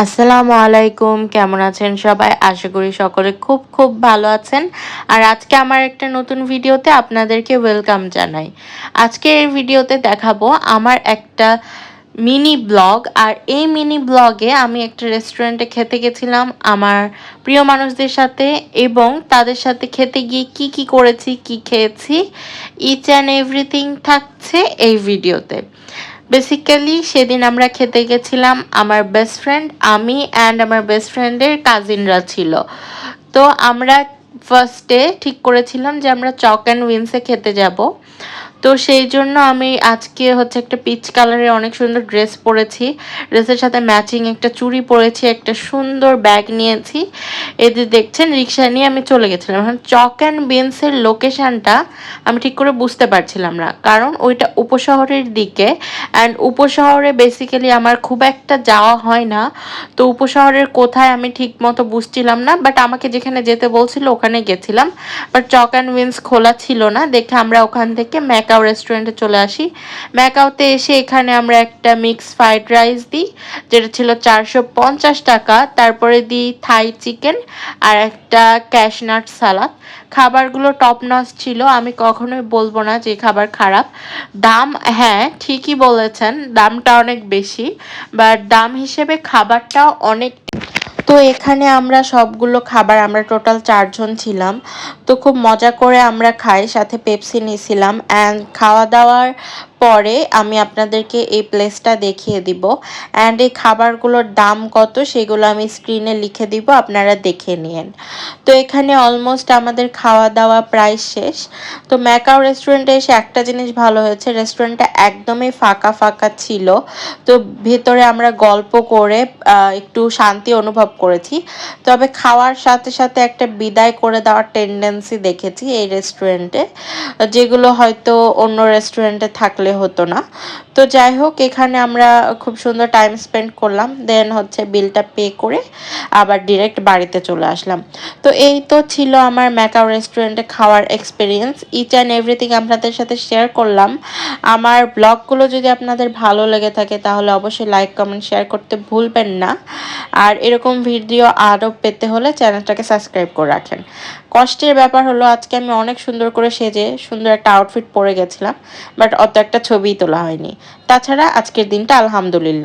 আসসালামু আলাইকুম, কেমন আছেন সবাই? আশা করি সকলে খুব খুব ভালো আছেন। আর আজকে আমার একটা নতুন ভিডিওতে আপনাদেরকে ওয়েলকাম জানাই। আজকে এই ভিডিওতে দেখাবো আমার একটা মিনি ব্লগ। আর এই মিনি ব্লগে আমি একটা রেস্টুরেন্টে খেতে গেছিলাম আমার প্রিয় মানুষদের সাথে, এবং তাদের সাথে খেতে গিয়ে কি কি করেছি, কি খেয়েছি, ইচ অ্যান্ড এভরিথিং থাকছে এই ভিডিওতে। বেসিক্যালি সেদিন আমরা খেতে গেছিলাম, আমার বেস্ট ফ্রেন্ড, আমি অ্যান্ড আমার বেস্ট ফ্রেন্ডের কাজিনরা ছিল। তো আমরা ফার্স্টে ঠিক করেছিলাম যে আমরা চক অ্যান্ড উইন্সে খেতে যাব। তো সেই জন্য আমি আজকে হচ্ছে একটা পিচ কালারের অনেক সুন্দর ড্রেস পরেছি, ড্রেসের সাথে ম্যাচিং একটা চুড়ি পরেছি, একটা সুন্দর ব্যাগ নিয়েছি। এই যে দেখছেন, রিক্সা নিয়ে আমি চলে গেছিলাম। এখন চক অ্যান্ড বিনসের লোকেশানটা আমি ঠিক করে বুঝতে পারছিলাম না, কারণ ওইটা উপশহরের দিকে, অ্যান্ড উপশহরে বেসিক্যালি আমার খুব একটা যাওয়া হয় না। তো উপশহরের কোথায় আমি ঠিক মতো বুঝছিলাম না, বাট আমাকে যেখানে যেতে বলছিল ওখানে গেছিলাম। বাট চক অ্যান্ড উইন্স খোলা ছিল না দেখে আমরা ওখান থেকে ম্যাকাও রেস্টুরেন্টে চলে আসি। ম্যাকাওতে এসে এখানে আমরা একটা মিক্স ফ্রাইড রাইস দিই, যেটা ছিল 450 টাকা। তারপরে দিই থাই চিকেন আর একটা ক্যাশনাট সালাদ। খাবারগুলো টপ নচ ছিল, আমি কখনোই বলবো না যে খাবার খারাপ। দাম, হ্যাঁ ঠিকই বলেছেন, দামটা অনেক বেশি, বাট দাম হিসেবে খাবারটাও অনেক। তো এখানে আমরা সবগুলো খাবার, আমরা টোটাল 4 জন ছিলাম, তো খুব মজা করে আমরা খাই, সাথে পেপসি নিয়েছিলাম। অ্যান্ড খাওয়া দাওয়ার পরে আমি আপনাদেরকে এই প্লেসটা দেখিয়ে দিব, অ্যান্ড এই খাবারগুলোর দাম কত সেগুলো আমি স্ক্রিনে লিখে দিব, আপনারা দেখে নিন। তো এখানে অলমোস্ট আমাদের খাওয়া দাওয়া প্রায় শেষ। তো ম্যাকাও রেস্টুরেন্টে এসে একটা জিনিস ভালো হয়েছে, রেস্টুরেন্টটা একদমই ফাঁকা ফাঁকা ছিল। তো ভেতরে আমরা গল্প করে একটু শান্তি অনুভব করেছি। তবে খাওয়ার সাথে সাথে একটা বিদায় করে দেওয়ার টেন্ডেন্সি দেখেছি এই রেস্টুরেন্টে, যেগুলো হয়তো অন্য রেস্টুরেন্টে থাকলে হতো না। তো যাই হোক, এখানে আমরা খুব সুন্দর টাইম স্পেন্ড করলাম, দেন হচ্ছে বিলটা পে করে আবার ডিরেক্ট বাড়িতে চলে আসলাম। তো এই তো ছিল আমার ম্যাকাও রেস্টুরেন্টে খাওয়ার এক্সপিরিয়েন্স, ইচ অ্যান্ড এভরিথিং আপনাদের সাথে শেয়ার করলাম। আমার ব্লগগুলো যদি আপনাদের ভালো লেগে থাকে তাহলে অবশ্যই লাইক কমেন্ট শেয়ার করতে ভুলবেন না। আর এরকম ভিডিও আরও পেতে হলে চ্যানেলটাকে সাবস্ক্রাইব করে রাখেন। কষ্টের ব্যাপার হলো আজকে আমি অনেক সুন্দর করে সেজে সুন্দর একটা আউটফিট পরে গেছিলাম, বাট অত একটা ছবিই তোলা হয়নি। তাছাড়া আজকের দিনটা আলহামদুলিল্লাহ।